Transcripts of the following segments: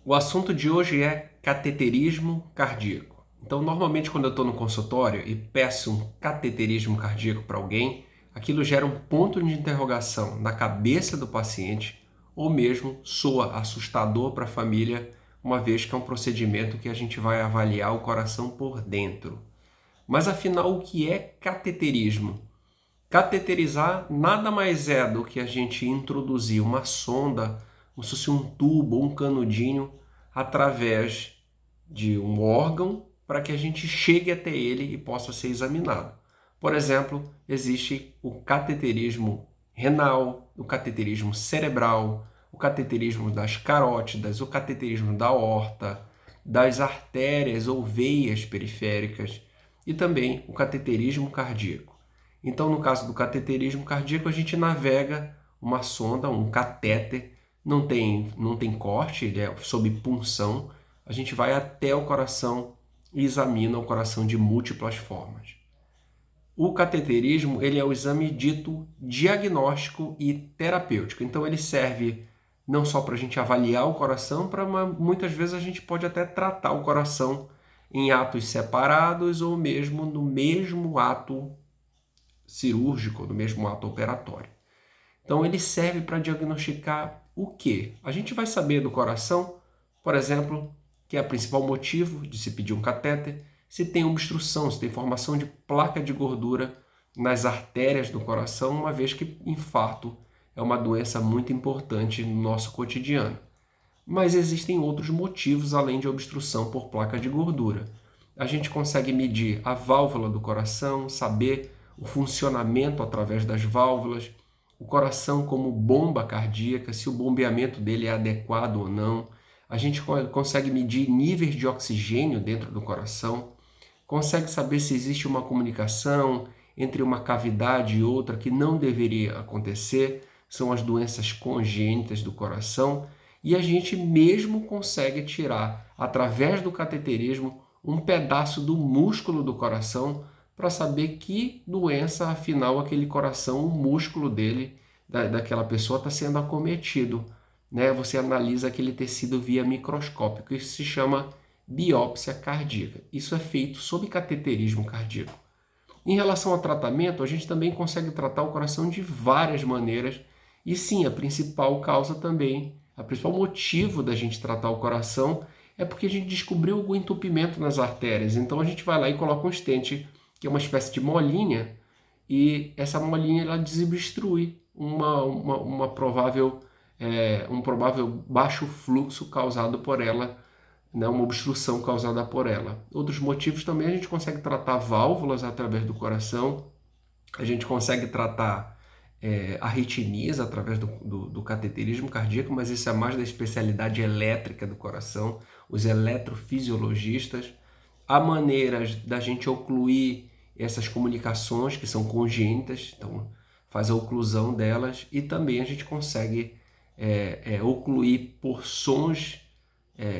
O assunto de hoje é cateterismo cardíaco. Então, normalmente, quando eu estou no consultório e peço um cateterismo cardíaco para alguém, aquilo gera um ponto de interrogação na cabeça do paciente ou mesmo soa assustador para a família, uma vez que é um procedimento que a gente vai avaliar o coração por dentro. Mas afinal, o que é cateterismo? Cateterizar nada mais é do que a gente introduzir uma sonda, como se fosse um tubo ou um canudinho, através de um órgão para que a gente chegue até ele e possa ser examinado. Por exemplo, existe o cateterismo renal, o cateterismo cerebral, o cateterismo das carótidas, o cateterismo da aorta, das artérias ou veias periféricas e também o cateterismo cardíaco. Então, no caso do cateterismo cardíaco, a gente navega uma sonda, um catéter, não tem corte, ele é sob punção, a gente vai até o coração e examina o coração de múltiplas formas. O cateterismo ele é o exame dito diagnóstico e terapêutico. Então ele serve não só para a gente avaliar o coração, muitas vezes a gente pode até tratar o coração em atos separados ou mesmo no mesmo ato cirúrgico, no mesmo ato operatório. Então ele serve para diagnosticar o quê? A gente vai saber do coração, por exemplo, que é o principal motivo de se pedir um catéter, se tem obstrução, se tem formação de placa de gordura nas artérias do coração, uma vez que infarto é uma doença muito importante no nosso cotidiano. Mas existem outros motivos além de obstrução por placa de gordura. A gente consegue medir a válvula do coração, saber o funcionamento através das válvulas, o coração como bomba cardíaca, se o bombeamento dele é adequado ou não. A gente consegue medir níveis de oxigênio dentro do coração, consegue saber se existe uma comunicação entre uma cavidade e outra que não deveria acontecer, são as doenças congênitas do coração, e a gente mesmo consegue tirar, através do cateterismo, um pedaço do músculo do coração para saber que doença, afinal, aquele coração, o músculo dele, daquela pessoa, está sendo acometido. Né? Você analisa aquele tecido via microscópico. Isso se chama biópsia cardíaca. Isso é feito sob cateterismo cardíaco. Em relação ao tratamento, a gente também consegue tratar o coração de várias maneiras. E sim, a principal causa também, o principal motivo da gente tratar o coração é porque a gente descobriu algum entupimento nas artérias. Então a gente vai lá e coloca um stent, que é uma espécie de molinha, e essa molinha ela desobstrui um provável baixo fluxo causado por ela, né, uma obstrução causada por ela. Outros motivos também a gente consegue tratar válvulas através do coração, a gente consegue tratar arritmias através do cateterismo cardíaco, mas isso é mais da especialidade elétrica do coração, os eletrofisiologistas. Há maneiras da gente ocluir essas comunicações que são congênitas, então faz a oclusão delas, e também a gente consegue ocluir porções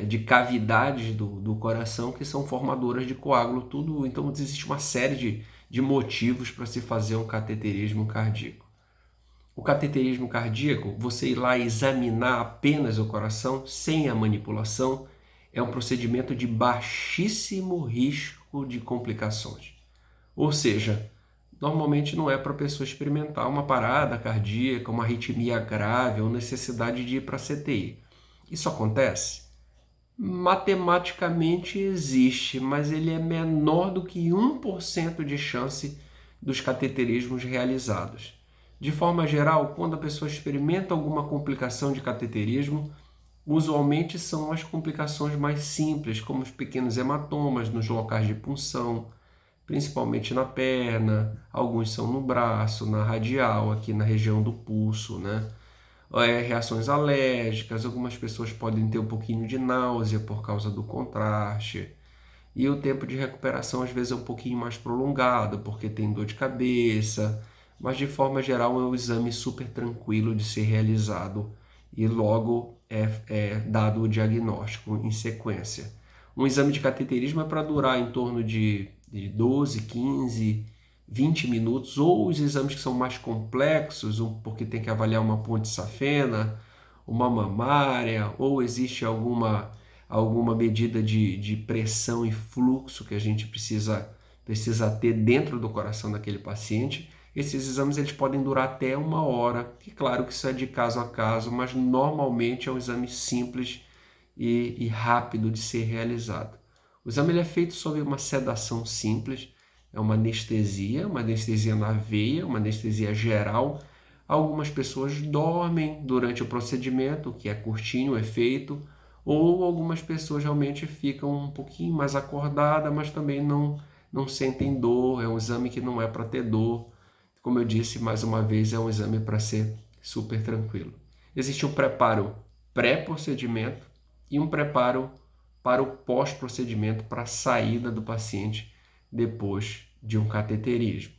de cavidades do coração que são formadoras de coágulo, tudo. Então existe uma série de motivos para se fazer um cateterismo cardíaco. O cateterismo cardíaco, você ir lá examinar apenas o coração, sem a manipulação, é um procedimento de baixíssimo risco de complicações. Ou seja, normalmente não é para a pessoa experimentar uma parada cardíaca, uma arritmia grave ou necessidade de ir para a CTI. Isso acontece? Matematicamente existe, mas ele é menor do que 1% de chance dos cateterismos realizados. De forma geral, quando a pessoa experimenta alguma complicação de cateterismo, usualmente são as complicações mais simples, como os pequenos hematomas nos locais de punção, principalmente na perna, alguns são no braço, na radial, aqui na região do pulso, né? Reações alérgicas, algumas pessoas podem ter um pouquinho de náusea por causa do contraste. E o tempo de recuperação às vezes é um pouquinho mais prolongado, porque tem dor de cabeça, mas de forma geral é um exame super tranquilo de ser realizado e logo é dado o diagnóstico em sequência. Um exame de cateterismo é para durar em torno de 12, 15, 20 minutos, ou os exames que são mais complexos, porque tem que avaliar uma ponte safena, uma mamária, ou existe alguma alguma medida de pressão e fluxo que a gente precisa ter dentro do coração daquele paciente. Esses exames eles podem durar até 1 hora, e claro que isso é de caso a caso, mas normalmente é um exame simples e rápido de ser realizado. O exame ele é feito sob uma sedação simples, é uma anestesia na veia, uma anestesia geral. Algumas pessoas dormem durante o procedimento, que é curtinho o efeito, ou algumas pessoas realmente ficam um pouquinho mais acordadas, mas também não sentem dor. É um exame que não é para ter dor. Como eu disse, mais uma vez, é um exame para ser super tranquilo. Existe um preparo pré-procedimento e um preparo para o pós-procedimento, para a saída do paciente depois de um cateterismo.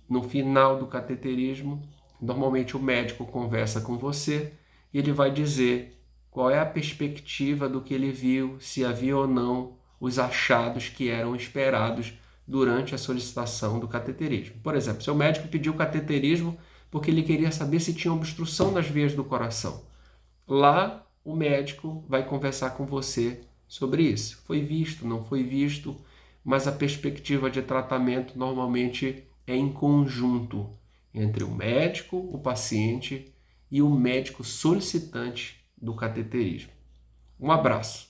No final do cateterismo, normalmente o médico conversa com você e ele vai dizer qual é a perspectiva do que ele viu, se havia ou não os achados que eram esperados durante a solicitação do cateterismo. Por exemplo, seu médico pediu cateterismo porque ele queria saber se tinha obstrução das veias do coração. Lá, o médico vai conversar com você sobre isso. Foi visto, não foi visto, mas a perspectiva de tratamento normalmente é em conjunto entre o médico, o paciente e o médico solicitante do cateterismo. Um abraço.